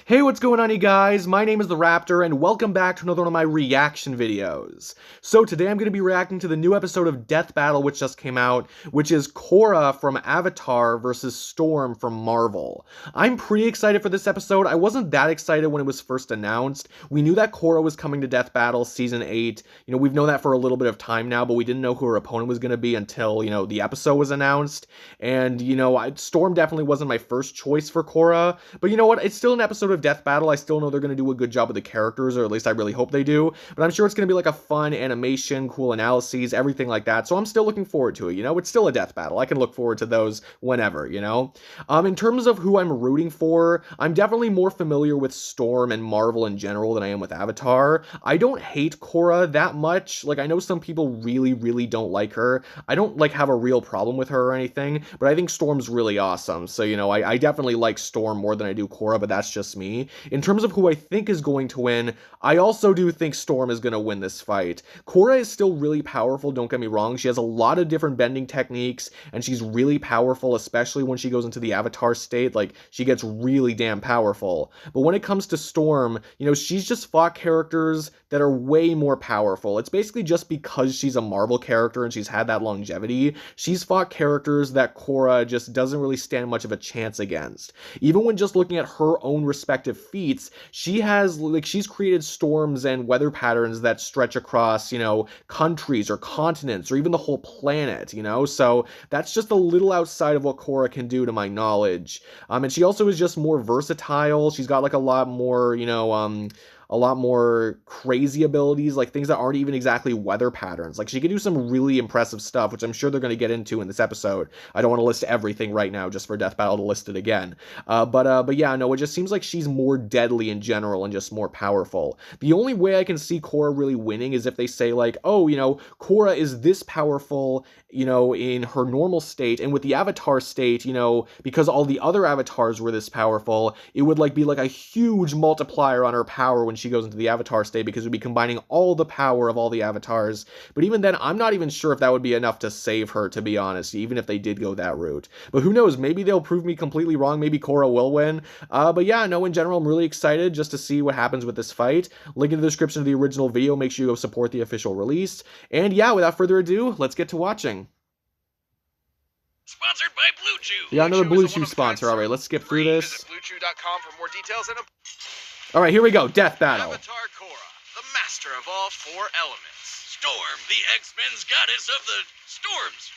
Hey, what's going on, you guys? My name is the Raptor, and welcome back to another one of my reaction videos. So today I'm going to be reacting to the new episode of Death Battle, which just came out, which is Korra from Avatar versus Storm from Marvel. I'm pretty excited for this episode. I wasn't that excited when it was first announced. We knew that Korra was coming to Death Battle Season 8. We've known that for a little bit of time now, but we didn't know who her opponent was going to be until, the episode was announced. And, Storm definitely wasn't my first choice for Korra, but you know what? It's still an episode of Death Battle. I still know they're going to do a good job with the characters, or at least I really hope they do, but I'm sure it's going to be like a fun animation, cool analyses, everything like that, so I'm still looking forward to it, It's still a Death Battle. I can look forward to those whenever, In terms of who I'm rooting for, I'm definitely more familiar with Storm and Marvel in general than I am with Avatar. I don't hate Korra that much. I know some people really, really don't like her. I don't, have a real problem with her or anything, but I think Storm's really awesome, so, I definitely like Storm more than I do Korra, but that's just me. In terms of who I think is going to win, I also do think Storm is going to win this fight. Korra is still really powerful, don't get me wrong. She has a lot of different bending techniques, and she's really powerful, especially when she goes into the Avatar state. She gets really damn powerful. But when it comes to Storm, she's just fought characters that are way more powerful. It's basically just because she's a Marvel character and she's had that longevity. She's fought characters that Korra just doesn't really stand much of a chance against. Even when just looking at her own respective feats, she has, she's created storms and weather patterns that stretch across, countries or continents or even the whole planet, so that's just a little outside of what Korra can do to my knowledge. And she also is just more versatile. She's got a lot more crazy abilities, things that aren't even exactly weather patterns. She can do some really impressive stuff, which I'm sure they're going to get into in this episode. I don't want to list everything right now just for Death Battle to list it again. But yeah, no, it just seems like she's more deadly in general and just more powerful. The only way I can see Korra really winning is if they say Korra is this powerful, in her normal state, and with the Avatar state, because all the other avatars were this powerful, it would be a huge multiplier on her power when she goes into the Avatar state, because it would be combining all the power of all the avatars. But even then, I'm not even sure if that would be enough to save her, to be honest, even if they did go that route. But who knows, maybe they'll prove me completely wrong, maybe Korra will win. But yeah, no, in general, I'm really excited just to see what happens with this fight. Link in the description of the original video, make sure you go support the official release. And yeah, without further ado, let's get to watching. Sponsored by Blue Chew. Yeah, another Blue Chew sponsor. Alright, let's skip through this. Visit BlueChew.com for more details and Alright, here we go. Death Battle. Avatar Korra, the master of all four elements. Storm, the X-Men's goddess of the storms.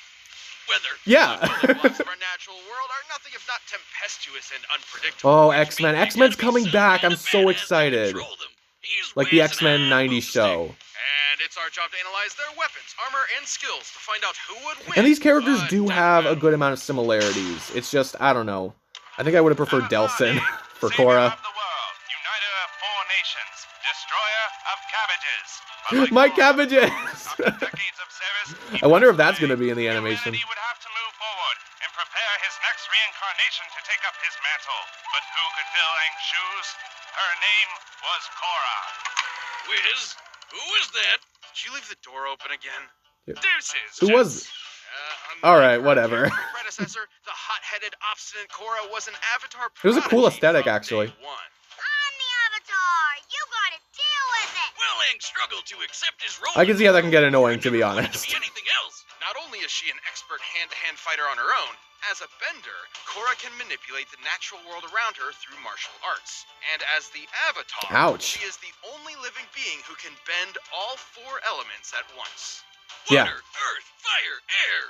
Weather. Yeah. The laws of our natural world are nothing if not tempestuous and unpredictable. Oh, X-Men. X-Men's coming back. I'm so excited. Like the X-Men 90s show. And it's our job to analyze their weapons, armor, and skills to find out who would win. And these characters do have a good amount of similarities. It's just, I don't know. I think I would have preferred Delsin for Korra. My cabbages! I wonder if that's going to be in the animation. He would have to move forward and prepare his next reincarnation to take up his mantle. But who could fill Aang's shoes? Her name was Korra. Wiz, who is that? Did you leave the door open again? Yeah. Deuces. Who was? Alright, whatever. Her predecessor, the hot-headed, obstinate Korra, was an Avatar It was a cool prodigy aesthetic, from actually. day one. I'm the Avatar. You gotta deal with it. Well, Aang struggled to accept his role. I can see how that can get annoying, to be Wanted honest. To be anything else. Not only is she an expert hand-to-hand fighter on her own, as a bender, Korra can manipulate the natural world around her through martial arts. And as the Avatar, Ouch. she is the only living being who can bend all four elements at once. Yeah. Water, earth, fire, air.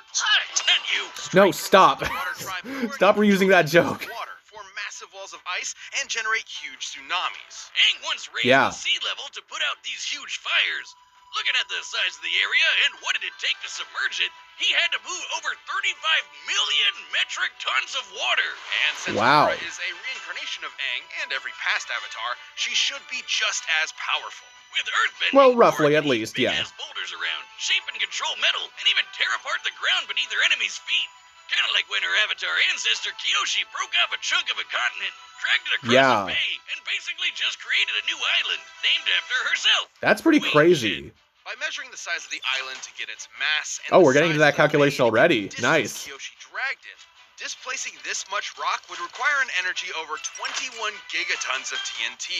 Not you. No, stop. Water tribe Stop reusing that joke. Water form massive walls of ice and generate huge tsunamis. Aang once raised Yeah. the sea level to put out these huge fires. Looking at the size of the area and what did it take to submerge it, he had to move over 35 million metric tons of water. And since Wow. Korra is a reincarnation of Aang and every past Avatar, she should be just as powerful. With earthbending, Well, roughly, Korra at can least, move yeah. big-ass boulders around, shape and control metal, and even tear apart the ground beneath her enemy's feet. Kind of like when her Avatar ancestor Kyoshi broke off a chunk of a continent, dragged it across Yeah. a bay, and basically just created a new island named after herself. That's pretty Wait, crazy. By measuring the size of the island to get its mass and Oh, the we're getting into size that of the calculation bay, already. the distance Nice. Kyoshi dragged it, Displacing this much rock would require an energy over 21 gigatons of TNT.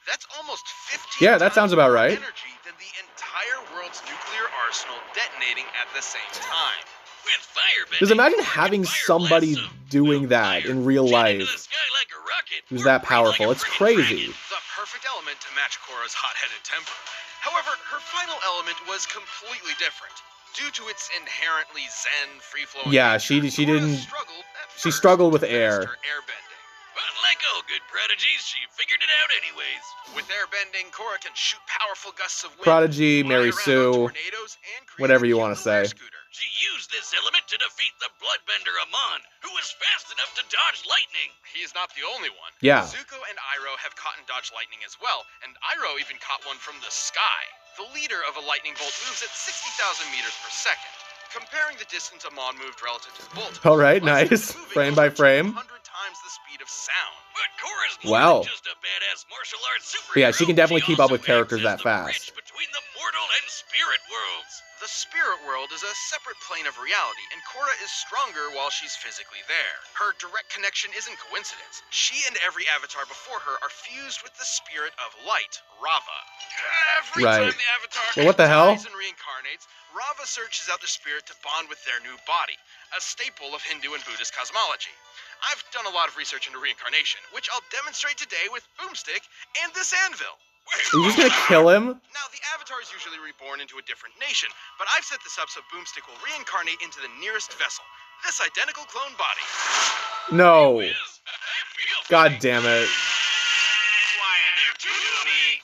That's almost 15 Yeah, that sounds times about more right. energy than the entire world's nuclear arsenal detonating at the same time. With firebending, Just imagine Korra having can fire somebody blasts of doing fire that in real jet into life. the sky like a rocket, Who's or that breathe like powerful? a It's friggin' crazy. dragon. The perfect element to match Korra's hot-headed temper. However, her final element was completely different. Due to its inherently zen, free-flowing Yeah, nature, she Korra didn't. struggled at She first struggled with to master air. airbending. But like all good prodigies, she figured it out anyways. With airbending, Korra can shoot powerful gusts of wind, Prodigy, fly Mary around on Sue, tornadoes, and create whatever a you cute wanna little air say. scooter. She used this element to defeat the bloodbender Amon, who was fast enough to dodge lightning. He is not the only one. Yeah. Zuko and Iroh have caught and dodged lightning as well, and Iroh even caught one from the sky. The leader of a lightning bolt moves at 60,000 meters per second. Comparing the distance Amon moved relative to the bolt. All right, Leslie nice. is moving Frame over by frame. 200 times the speed of sound. But Korra's more Wow. than just a badass martial arts superhero. But yeah, she can definitely keep up also with characters acts as that the fast. bridge between the mortal and spirit worlds. The spirit world is a separate plane of reality, and Korra is stronger while she's physically there. Her direct connection isn't coincidence. She and every avatar before her are fused with the spirit of light, Rava. Every Right. time the avatar Well, what the hell? dies and reincarnates, Rava searches out the spirit to bond with their new body, a staple of Hindu and Buddhist cosmology. I've done a lot of research into reincarnation, which I'll demonstrate today with Boomstick and this anvil. Are you just gonna kill him? Now, the Avatar is usually reborn into a different nation, but I've set this up so Boomstick will reincarnate into the nearest vessel, this identical clone body. No. Whiz, I feel God funny. damn it. Flying to me.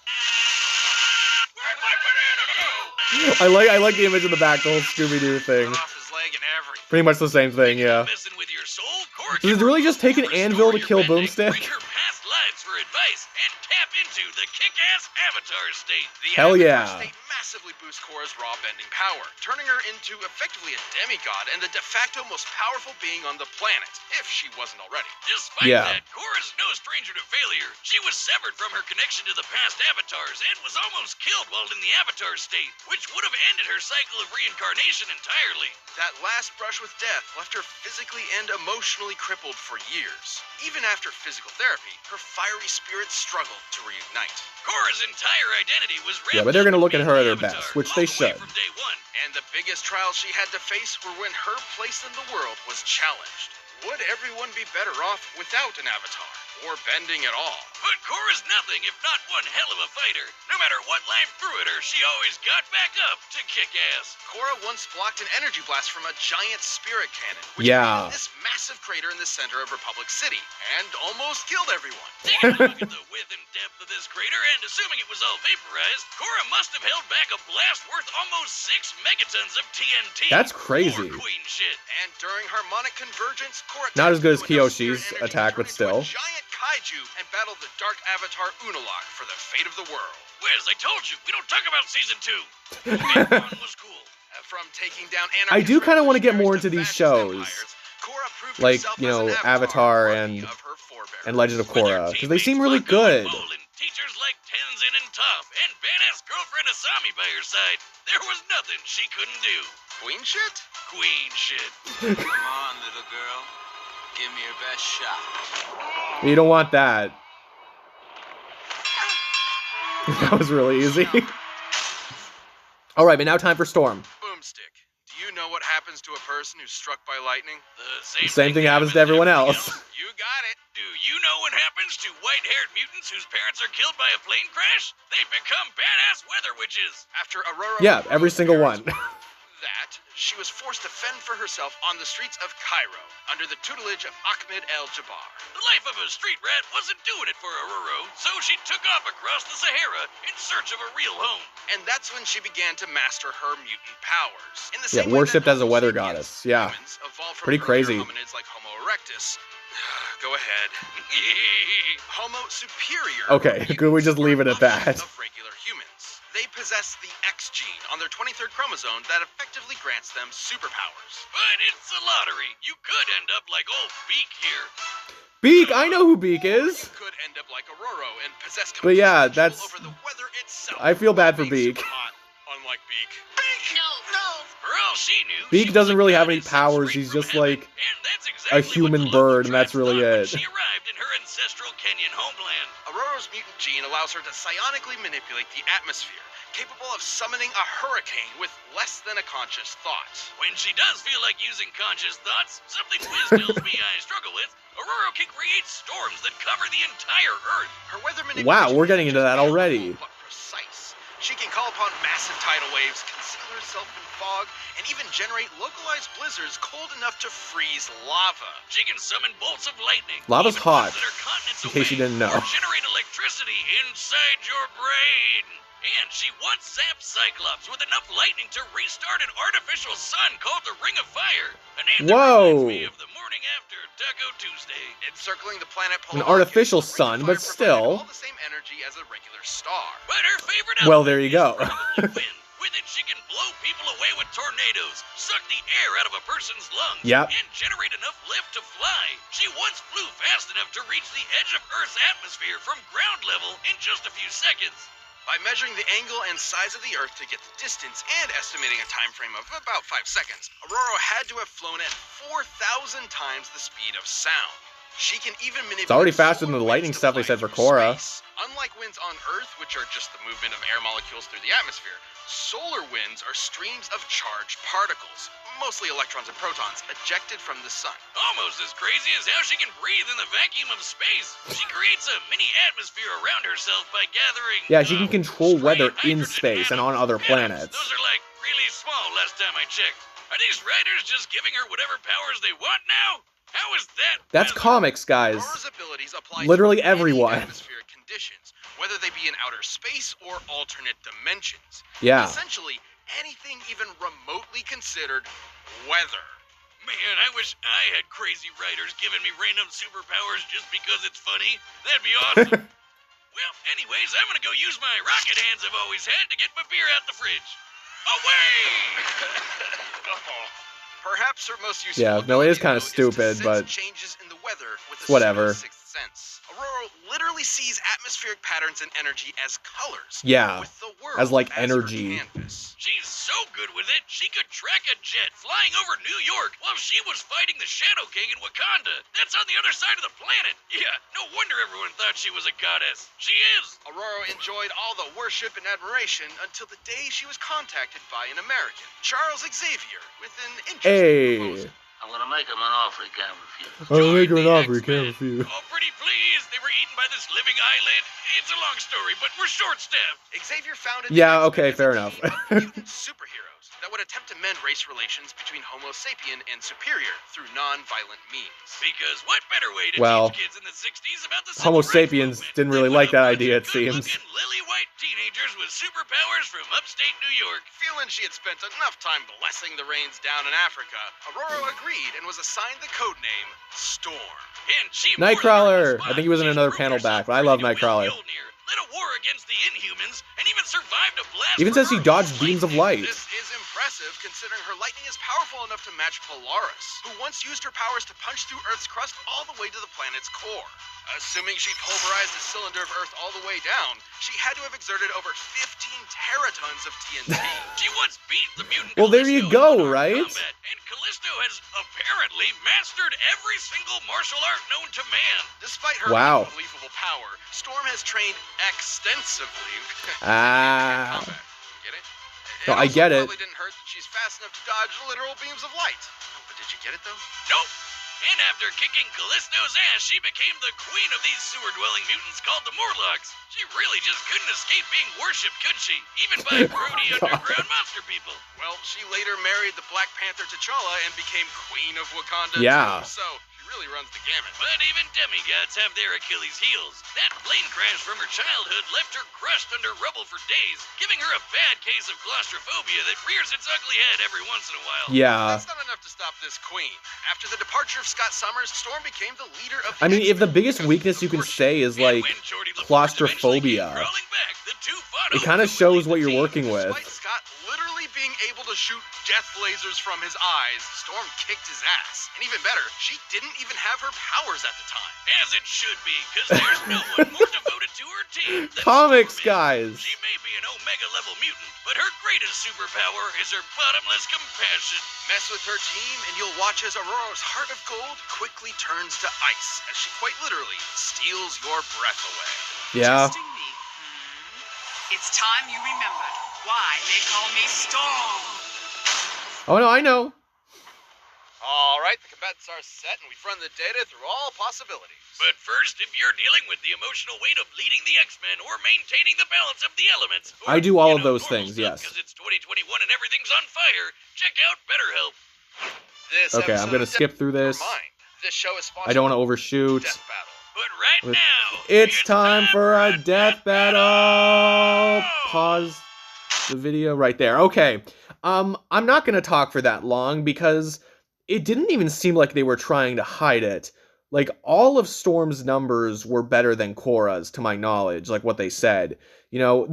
Where'd my banana go? I like the image in the back, the whole Scooby-Doo thing. Cut off his leg and everything. Pretty much the same thing, yeah. Messing with your soul, Korra Does it can really just take an restore anvil to your kill bending, Boomstick? bring her past lives for advice, and tap into the kick-ass Avatar state. The Hell Avatar yeah. state massively boosts Korra's raw bending power, turning her into effectively a demigod and the de facto most powerful being on the planet, if she wasn't already. Despite Yeah. that, Korra's no stranger to failure. She was severed from her connection to the past avatars and was almost killed while in the Avatar state, which would have ended her cycle of reincarnation entirely. That last brush with death left her physically and emotionally crippled for years. Even after physical therapy, her fiery spirit struggled to reignite. Korra's entire identity was wrapped Yeah, but they're gonna up look in at her being at her the Avatar, best, which all they the way should. from day one. And the biggest trials she had to face were when her place in the world was challenged. Would everyone be better off without an avatar, or bending at all? But Korra's nothing if not one hell of a fighter. No matter what life threw at her, she always got back up to kick ass. Korra once blocked an energy blast from a giant spirit cannon, which Yeah. created this massive crater in the center of Republic City, and almost killed everyone. Taking a look at the width and depth of this crater, and assuming it was all vaporized, Korra must have held back a blast worth almost 6 megatons of TNT. That's crazy. More queen shit. And during harmonic convergence, Korra Not as good as tapped into enough Kyoshi's spirit energy attack, to but turn into a still. giant kaiju and battled the dark avatar Unalaq for the fate of the world. Wes, I told you, we don't talk about season 2. Okay, one was cool. From taking down I do kind of want to get more into revolutionaries these to fascist shows, empires, Korra proved like, herself you as know, an Avatar worthy and of her forebears. Legend of With her Korra, because they teammates seem really Mako and good. Mole and teachers like Tenzin and Toph, and badass girlfriend Asami by her side, there was nothing she couldn't do. Queen shit? Queen shit. Come on, little girl. Give me your best shot. You don't want that. That was really easy. Alright, but now time for Storm. Boomstick. Do you know what happens to a person who's struck by lightning? The Same thing happens to everyone else. You got it. Do you know what happens to white-haired mutants whose parents are killed by a plane crash? They become badass weather witches. After Aurora... Yeah, every single one. That, she was forced to fend for herself on the streets of Cairo, under the tutelage of Ahmed el-Jabbar. The life of a street rat wasn't doing it for Aurora, so she took off across the Sahara in search of a real home. And that's when she began to master her mutant powers. In the Yeah, same way worshipped that as a Homo weather sapiens, goddess. Yeah. humans evolved from Pretty earlier crazy. hominids like Homo erectus. Go ahead. Homo superior. Okay, mutants could we just leave it at are offshoots that? Of regular humans. They possess the X gene on their 23rd chromosome that effectively grants them superpowers. But it's a lottery. You could end up like old Beak here. Beak! I know who Beak is! You could end up like Aurora and possess But yeah, complete control that's- over the weather itself. I feel bad for Being Beak. super hot, unlike Beak. No, No! For all she knew, Beak she doesn't was a really have any goddess sent powers. straight He's from just heaven, like and that's a exactly what human the local bird, and that's tribes really thought when it. she arrived in her ancestral Kenyan homeland. Aurora's mutant gene allows her to psionically manipulate the atmosphere, capable of summoning a hurricane with less than a conscious thought. When she does feel like using conscious thoughts, something Wiz tells me I struggle with, Aurora can create storms that cover the entire Earth. Her weather manipulation Wow, we're getting isn't into just that already. powerful, but precise. She can call upon massive tidal waves, conceal herself in fog, and even generate localized blizzards cold enough to freeze lava. She can summon bolts of lightning. Lava's even hot, ones that are continents in case you away, didn't know. Or generate electricity inside your brain. And she once zapped Cyclops with enough lightning to restart an artificial sun called the Ring of Fire. A name that Whoa. reminds me of the morning after Taco Tuesday. Encircling the planet An Polaris, artificial the Ring of sun, Fire but provided still. all the same energy as a regular star. But her favorite Well, there you element go. is probably wind. With it, she can blow people away with tornadoes, suck the air out of a person's lungs, Yep. and generate enough lift to fly. She once flew fast enough to reach the edge of Earth's atmosphere from ground level in just a few seconds. By measuring the angle and size of the Earth to get the distance and estimating a time frame of about 5 seconds, Aurora had to have flown at 4,000 times the speed of sound. She can even manipulate. It's already faster than solar the lightning winds to stuff they fly said for through Korra. space. Unlike winds on Earth, which are just the movement of air molecules through the atmosphere, solar winds are streams of charged particles, mostly electrons and protons, ejected from the sun. Almost as crazy as how she can breathe in the vacuum of space. She creates a mini atmosphere around herself by gathering. Yeah, she can control stray weather in hydrogen space and on atoms. other planets. Those are like really small last time I checked. Are these writers just giving her whatever powers they want now? How is that? That's weather? comics, guys. Aurora's abilities apply Literally to any everyone. atmospheric conditions, whether they be in outer space or alternate dimensions. Yeah. Essentially, anything even remotely considered weather. Man, I wish I had crazy writers giving me random superpowers just because it's funny. That'd be awesome. Well, anyways, I'm gonna go use my rocket hands I've always had to get my beer out the fridge. Away! Perhaps her most useful Yeah, no, it is ability, kinda though, stupid, to sense but changes in the weather with a whatever. pseudo-sixth sense. Aurora literally sees atmospheric patterns and energy as colors. Yeah, with the world as, like, her energy. canvas. She's so good with it, she could track a jet flying over New York while she was fighting the Shadow King in Wakanda. That's on the other side of the planet. Yeah, no wonder everyone thought she was a goddess. She is. Aurora enjoyed all the worship and admiration until the day she was contacted by an American, Charles Xavier, with an interesting proposal. I'm gonna make him an offer he can't refuse. I'll make her an Join the offer, you can't X-Men. refuse. Oh, pretty please. They were eaten by this living eyelid. It's a long story, but we're short-staffed. Xavier founded Yeah, the okay, X-Men as fair a enough. team of mutant superheroes that would attempt to mend race relations between Homo sapien and superior through non-violent means. Because what better way to Well, teach kids in the 60s about the Homo civil rights sapiens movement didn't than really with like a that bunch idea, of it seems. good-looking lily-white teenagers with superpowers from upstate New York. Feeling she had spent enough time blessing the rains down in Africa, Aurora agreed and was assigned the code name Storm. And she Nightcrawler! I think he was in another panel back, but I love Nightcrawler. Led a war against the Inhumans and even survived a blast. Even from says he Earth's dodged beams of light. This is impressive considering her lightning is powerful enough to match Polaris, who once used her powers to punch through Earth's crust all the way to the planet's core. Assuming she pulverized the cylinder of Earth all the way down, she had to have exerted over 15 teratons of TNT. She once beat the mutant. Well, there you Callisto in go, armed right? combat, and Callisto has apparently mastered every single martial art known to man. Despite her Wow. unbelievable power, Storm has trained extensively Ah. combat. Get it? No, I get it. Probably didn't hurt that she's fast enough to dodge literal beams of light. Oh, but did you get it though? Nope. And after kicking Callisto's ass, she became the queen of these sewer-dwelling mutants called the Morlocks. She really just couldn't escape being worshipped, could she? Even by grody underground monster people. Well, she later married the Black Panther T'Challa and became Queen of Wakanda. Yeah. Too, so she really runs the gamut. But even demigods have their Achilles heels. That plane crash from her childhood left her crushed under rubble for days, giving her a bad case of claustrophobia that rears its ugly head every once in a while. Yeah. That's not enough to stop this queen. After the departure of Scott Summers, Storm became the leader of the I mean, if the X-Men. biggest weakness you can say is, like, And when Geordie LaForge claustrophobia, eventually came crawling back, the two fought it over kind of to shows lead what the you're team. working with. Despite Scott literally being able to shoot death lasers from his eyes, Storm kicked his ass. And even better, she didn't even have her powers at the time. As it should be, because there's no one more devoted to her team than Comics, Storm is. guys. She may be an Omega-level mutant, but her greatest superpower superpower is her bottomless compassion. Mess with her team, and you'll watch as Aurora's heart of gold quickly turns to ice, as she quite literally steals your breath away. Yeah. Testing me. It's time you remembered why they call me Storm. Oh no, I know. Alright, the combatants are set, and we've run the data through all possibilities. But first, if you're dealing with the emotional weight of leading the X-Men or maintaining the balance of the elements, or, I do all of you know, those normal things, stuff yes. Because it's 2021 and everything's on fire, check out BetterHelp. This Okay, I'm episode gonna is skip through this. Remind, this show is sponsored I don't want to by overshoot. Death Battle. But right now, It's time for a death battle. Pause the video right there. Okay. I'm not gonna talk for that long because it didn't even seem like they were trying to hide it. Like, all of Storm's numbers were better than Korra's, to my knowledge, like what they said. You know,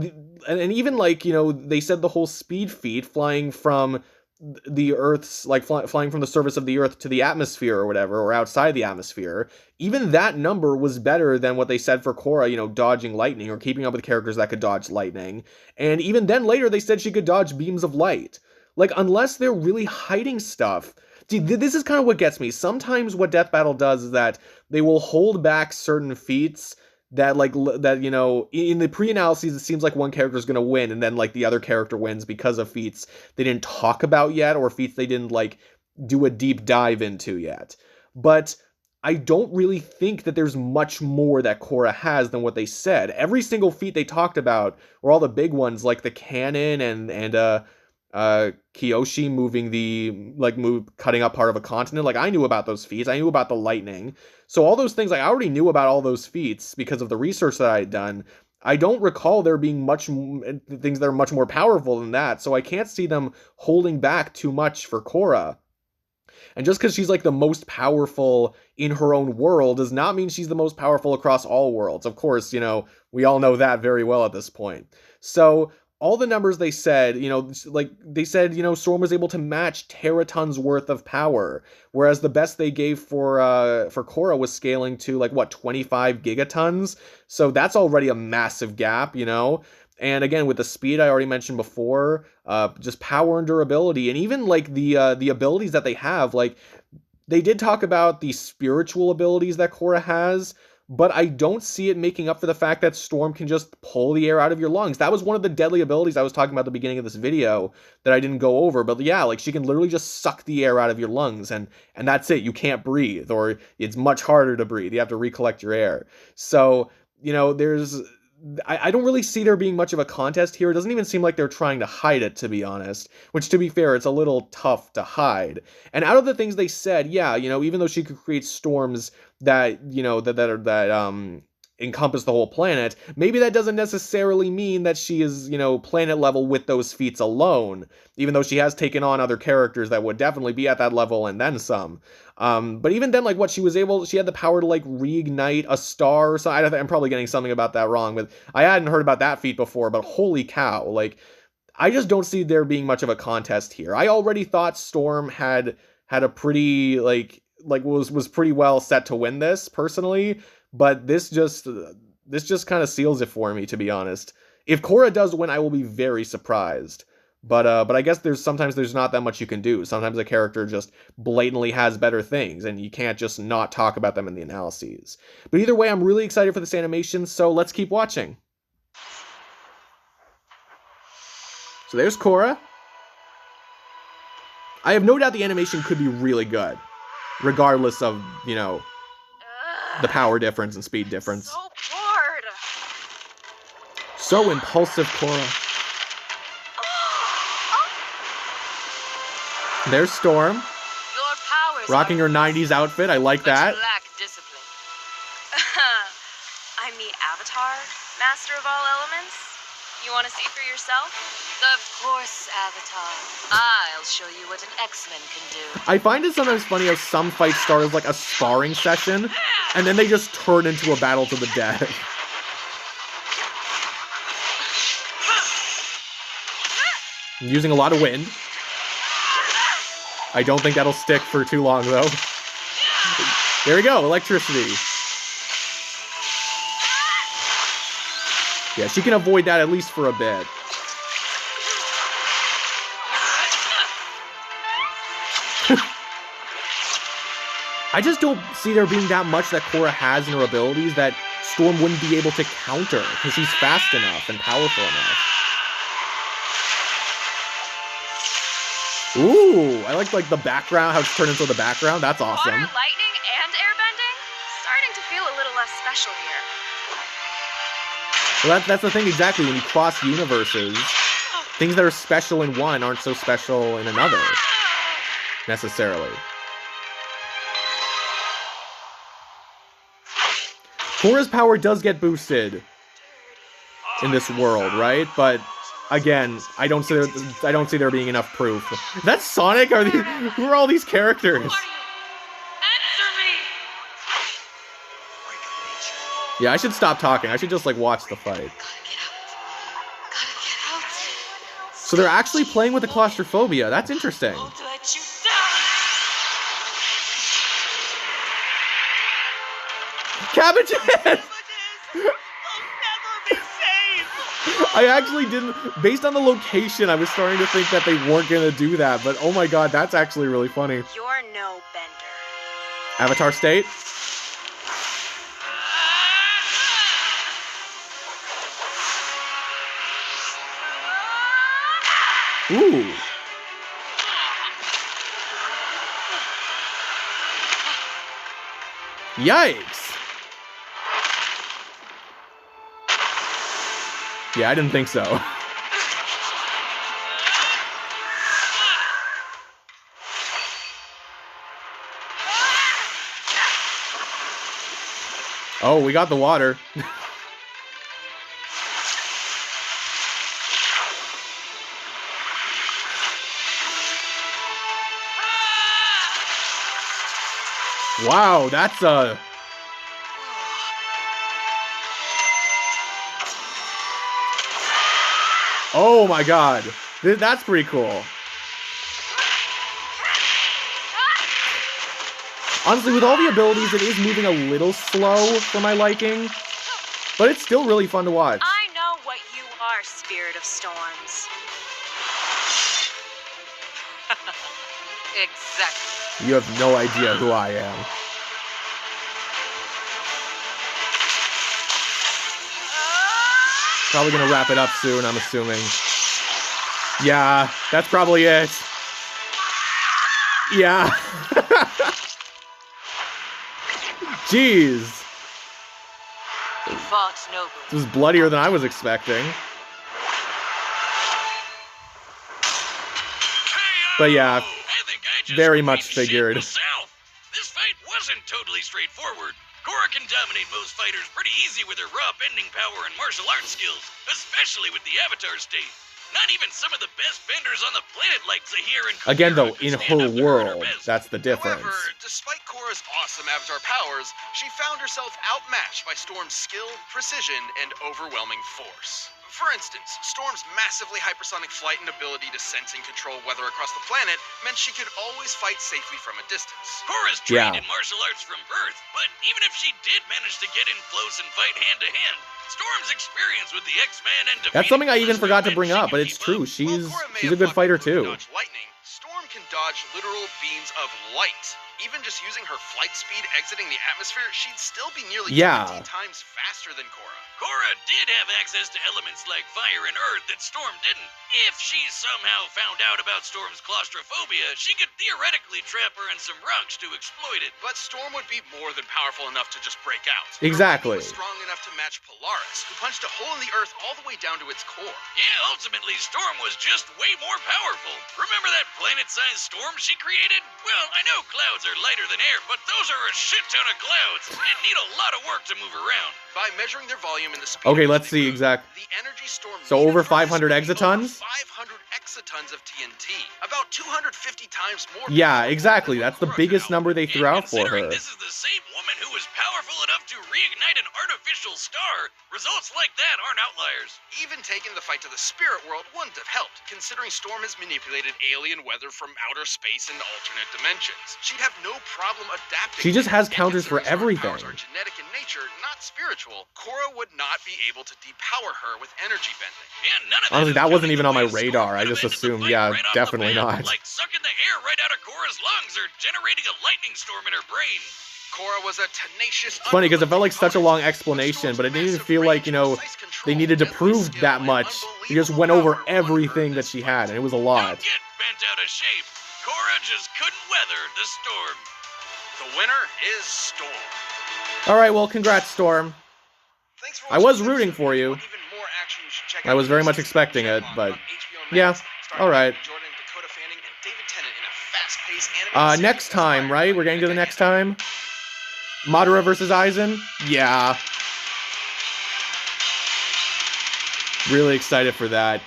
and even like, you know, they said the whole speed feat, flying from the Earth's, like flying from the surface of the Earth to the atmosphere or whatever, or outside the atmosphere, even that number was better than what they said for Korra, you know, dodging lightning or keeping up with characters that could dodge lightning. And even then later they said she could dodge beams of light. Like, unless they're really hiding stuff. See, this is kind of what gets me. Sometimes what Death Battle does is that they will hold back certain feats that, like, that, you know, in the pre-analyses, it seems like one character is going to win, and then, like, the other character wins because of feats they didn't talk about yet, or feats they didn't, like, do a deep dive into yet. But I don't really think that there's much more that Korra has than what they said. Every single feat they talked about, or all the big ones, like the cannon and Kyoshi cutting up part of a continent. Like, I knew about those feats. I knew about the lightning. So all those things, like, I already knew about all those feats because of the research that I had done. I don't recall there being things that are much more powerful than that. So I can't see them holding back too much for Korra. And just because she's, like, the most powerful in her own world does not mean she's the most powerful across all worlds. Of course, you know, we all know that very well at this point. So all the numbers they said, you know, like, they said, you know, Storm was able to match teratons worth of power, whereas the best they gave for Korra was scaling to, like, what, 25 gigatons? So that's already a massive gap, you know? And again, with the speed I already mentioned before, just power and durability, and even, like, the abilities that they have, like, they did talk about the spiritual abilities that Korra has, but I don't see it making up for the fact that Storm can just pull the air out of your lungs. That was one of the deadly abilities I was talking about at the beginning of this video that I didn't go over. But yeah, like, she can literally just suck the air out of your lungs, and that's it. You can't breathe, or it's much harder to breathe. You have to recollect your air. So, you know, I don't really see there being much of a contest here. It doesn't even seem like they're trying to hide it, to be honest. Which, to be fair, it's a little tough to hide. And out of the things they said, yeah, you know, even though she could create storms that, you know, that encompass the whole planet, maybe that doesn't necessarily mean that she is, you know, planet level with those feats alone. Even though she has taken on other characters that would definitely be at that level and then some. But even then, like, she had the power to, like, reignite a star or something. I'm probably getting something about that wrong, but I hadn't heard about that feat before, but holy cow, like, I just don't see there being much of a contest here. I already thought Storm had a pretty, was pretty well set to win this, personally, but this just kind of seals it for me, to be honest. If Korra does win, I will be very surprised. But I guess sometimes there's not that much you can do. Sometimes a character just blatantly has better things, and you can't just not talk about them in the analyses. But either way, I'm really excited for this animation, so let's keep watching. So there's Korra. I have no doubt the animation could be really good, regardless of, you know, the power difference and speed difference. So bored. So impulsive, Korra. There's Storm, Your powers rocking her are 90s outfit. I like but that. you lack discipline. I'm the Avatar, Master of all elements. You want to see for yourself? Of course, Avatar. I'll show you what an X-Men can do. I find it sometimes funny how some fights start as, like, a sparring session, and then they just turn into a battle to the death. Using a lot of wind. I don't think that'll stick for too long, though. There we go, electricity. Yeah, she can avoid that at least for a bit. I just don't see there being that much that Korra has in her abilities that Storm wouldn't be able to counter, because she's fast enough and powerful enough. Ooh, I like the background, how it's turned into the background. That's awesome. Water, lightning, and airbending? Starting to feel a little less special here. Well, that's the thing exactly. When you cross universes, things that are special in one aren't so special in another, necessarily. Korra's power does get boosted in this world, right? But again, I don't see there being enough proof. That's Sonic? Who are all these characters? Answer me! Yeah, I should stop talking. I should just watch the fight. So they're actually playing with the claustrophobia. That's interesting. Won't let you down! Cabbages! I'll never be saved! I actually didn't, based on the location, I was starting to think that they weren't going to do that, but oh my god, that's actually really funny. You're no bender. Avatar State? Ooh. Yikes. Yeah, I didn't think so. Oh, we got the water. Wow, that's a... Oh my god. That's pretty cool. Honestly, with all the abilities, it is moving a little slow for my liking. But it's still really fun to watch. I know what you are, Spirit of Storms. Exactly. You have no idea who I am. Probably gonna wrap it up soon, I'm assuming. Yeah, that's probably it. Yeah. Jeez. You fought nobly. This was bloodier than I was expecting. But yeah, I think I just very much repeat shit figured. myself. This fight wasn't totally straightforward. Korra can dominate most fighters pretty easy with her raw bending power and martial arts skills, especially with the Avatar state. Not even some of the best benders on the planet like Zahir and Korra Again, though, could in stand her up to world, best. that's the difference. However, despite Korra's awesome Avatar powers, she found herself outmatched by Storm's skill, precision, and overwhelming force. For instance, Storm's massively hypersonic flight and ability to sense and control weather across the planet meant she could always fight safely from a distance. Korra's trained Yeah. in martial arts from birth, but even if she did manage to get in close and fight hand to hand, Storm's experience with the X-Men and That's something I even defeating forgot to Lesser bring men up, she but can it's keep true. up. She's a good fighter too. Dodge lightning, Storm can dodge literal beams of light. Even just using her flight speed exiting the atmosphere, she'd still be nearly 20 times faster than Korra. Korra did have access to elements like fire and earth that Storm didn't. If she somehow found out about Storm's claustrophobia, she could theoretically trap her in some rocks to exploit it. But Storm would be more than powerful enough to just break out. Exactly. Her weapon was strong enough to match Polaris, who punched a hole in the earth all the way down to its core. Yeah, ultimately, Storm was just way more powerful. Remember that planet-sized storm she created? Well, I know clouds are lighter than air, but those are a shit ton of clouds and need a lot of work to move around. By measuring their volume and the speed Okay, at which let's they see moved, exact. the energy Storm So needed over for this 500 would be exatons? over 500 exatons of TNT. About 250 times more. Yeah, powerful exactly. than That's the Korra biggest could number they And threw out for considering her. this is the same woman who was powerful enough to reignite an artificial star. Results like that aren't outliers. Even taking the fight to the spirit world wouldn't have helped, considering Storm has manipulated alien weather from outer space and alternate dimensions. She'd have no problem adapting. She just has And counters for considering everything. Storm's powers are genetic in nature, not spiritual. Korra would not be able to depower her with energy bending. Yeah, none of Honestly, is that wasn't coming even on my the way radar. Storm I just could've ended the assumed, fight yeah, right off the definitely bat, not. Like sucking the air right out of Korra's lungs or generating a lightning storm in her brain. Korra was a tenacious. It's funny because it felt like such a long explanation, but it didn't even feel like, you know, they needed to prove that much. They just went over everything that she had, and it was a lot. Don't get bent out of shape. Korra just couldn't weather the storm. The winner is Storm. All right, well, congrats, Storm. Thanks for I watching was this rooting episode. for you. Want even more action, you should check I out was very the much season expecting it, on but HBO yeah, Max, starring all right. Jordan, Dakota Fanning, and David Tennant in a fast-paced animated series Next time, inspired right? by We're getting to the decade. next time. Madara versus Aizen? Yeah. Really excited for that.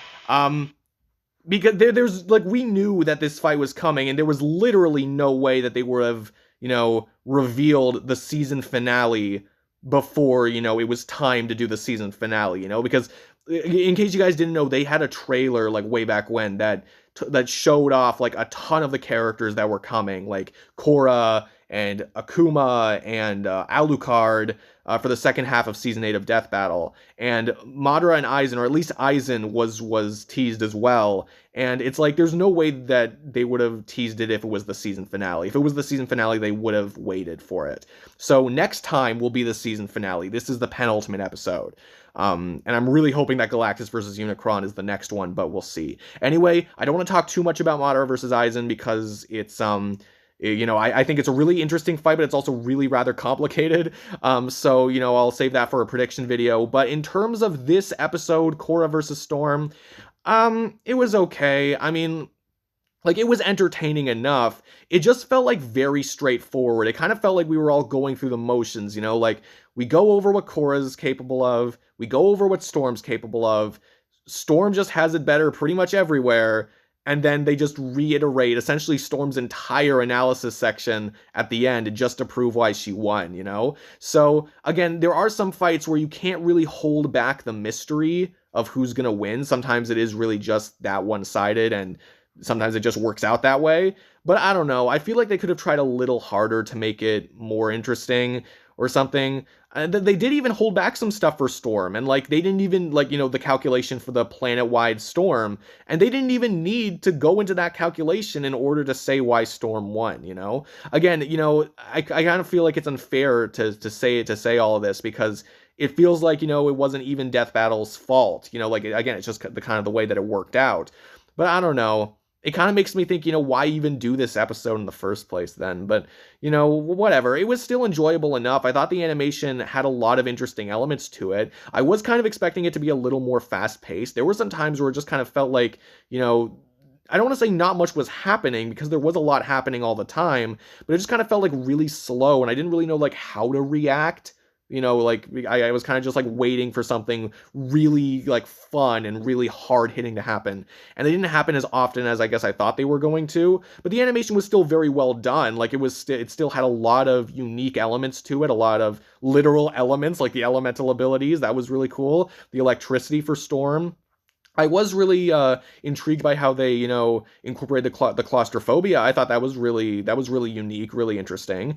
Because there's like, we knew that this fight was coming, and there was literally no way that they would have, you know, revealed the season finale before, you know, it was time to do the season finale, you know, because in case you guys didn't know, they had a trailer like way back when that showed off like a ton of the characters that were coming, like Korra and Akuma and Alucard for the second half of season 8 of Death Battle, and Madara and Aizen, or at least Aizen was teased as well. And it's like, there's no way that they would have teased it if it was the season finale. If it was the season finale, they would have waited for it. So next time will be the season finale. This is the penultimate episode. And I'm really hoping that Galactus versus Unicron is the next one, but we'll see. Anyway, I don't want to talk too much about Madara versus Aizen because it's, you know, I think it's a really interesting fight, but it's also really rather complicated. So, you know, I'll save that for a prediction video. But in terms of this episode, Korra versus Storm, it was okay. I mean, like, it was entertaining enough. It just felt like very straightforward. It kind of felt like we were all going through the motions, you know, like we go over what Korra's capable of. We go over what Storm's capable of. Storm just has it better pretty much everywhere. And then they just reiterate essentially Storm's entire analysis section at the end just to prove why she won, you know? So, again, there are some fights where you can't really hold back the mystery of who's going to win. Sometimes it is really just that one-sided, and sometimes it just works out that way. But I don't know. I feel like they could have tried a little harder to make it more interesting or something. And they did even hold back some stuff for Storm, and like they didn't even, like, you know, the calculation for the planet-wide storm, and they didn't even need to go into that calculation in order to say why Storm won, you know? Again, you know, I kind of feel like it's unfair to say all of this, because it feels like, you know, it wasn't even Death Battle's fault, you know, like, again, it's just the kind of the way that it worked out. But I don't know. It kind of makes me think, you know, why even do this episode in the first place then? But, you know, whatever. It was still enjoyable enough. I thought the animation had a lot of interesting elements to it. I was kind of expecting it to be a little more fast-paced. There were some times where it just kind of felt like, you know, I don't want to say not much was happening, because there was a lot happening all the time, but it just kind of felt like really slow, and I didn't really know, like, how to react. You know, like, I was kind of just, like, waiting for something really, like, fun and really hard-hitting to happen. And they didn't happen as often as I guess I thought they were going to. But the animation was still very well done. Like, it still had a lot of unique elements to it, a lot of literal elements, like the elemental abilities. That was really cool. The electricity for Storm. I was really intrigued by how they, you know, incorporated the claustrophobia. I thought that was really unique, really interesting.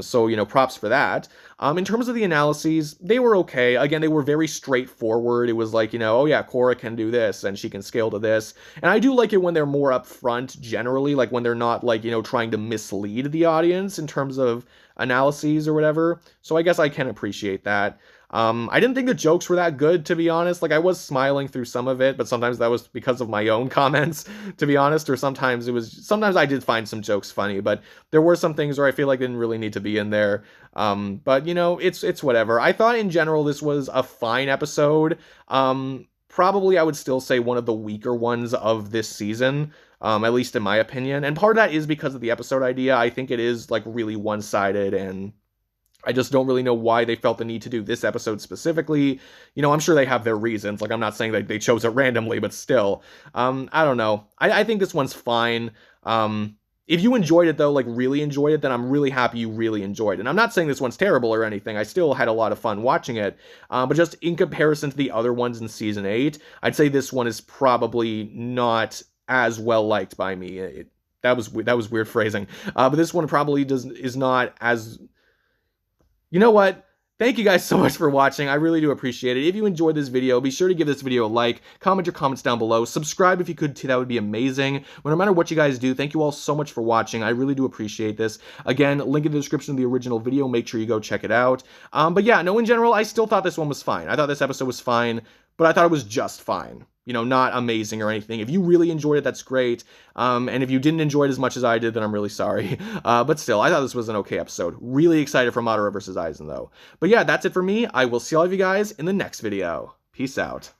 So, you know, props for that. In terms of the analyses, they were okay. Again, they were very straightforward. It was like, you know, oh yeah, Korra can do this and she can scale to this. And I do like it when they're more upfront generally, like when they're not, like, you know, trying to mislead the audience in terms of analyses or whatever. So I guess I can appreciate that. I didn't think the jokes were that good, to be honest. Like, I was smiling through some of it, but sometimes that was because of my own comments, to be honest, or sometimes I did find some jokes funny, but there were some things where I feel like they didn't really need to be in there. But, you know, it's whatever. I thought in general this was a fine episode. Probably I would still say one of the weaker ones of this season, at least in my opinion. And part of that is because of the episode idea. I think it is, like, really one-sided, and I just don't really know why they felt the need to do this episode specifically. You know, I'm sure they have their reasons. Like, I'm not saying that they chose it randomly, but still. I don't know. I think this one's fine. If you enjoyed it, though, like really enjoyed it, then I'm really happy you really enjoyed it. And I'm not saying this one's terrible or anything. I still had a lot of fun watching it. But just in comparison to the other ones in Season 8, I'd say this one is probably not as well liked by me. That was weird phrasing. But this one probably is not as... You know what? Thank you guys so much for watching. I really do appreciate it. If you enjoyed this video, be sure to give this video a like, comment your comments down below, subscribe if you could too, that would be amazing. But no matter what you guys do, thank you all so much for watching. I really do appreciate this. Again, link in the description of the original video, make sure you go check it out. But yeah, no, in general, I still thought this one was fine. I thought this episode was fine, but I thought it was just fine. You know, not amazing or anything. If you really enjoyed it, that's great. And if you didn't enjoy it as much as I did, then I'm really sorry. But still, I thought this was an okay episode. Really excited for Madara vs. Aizen, though. But yeah, that's it for me. I will see all of you guys in the next video. Peace out.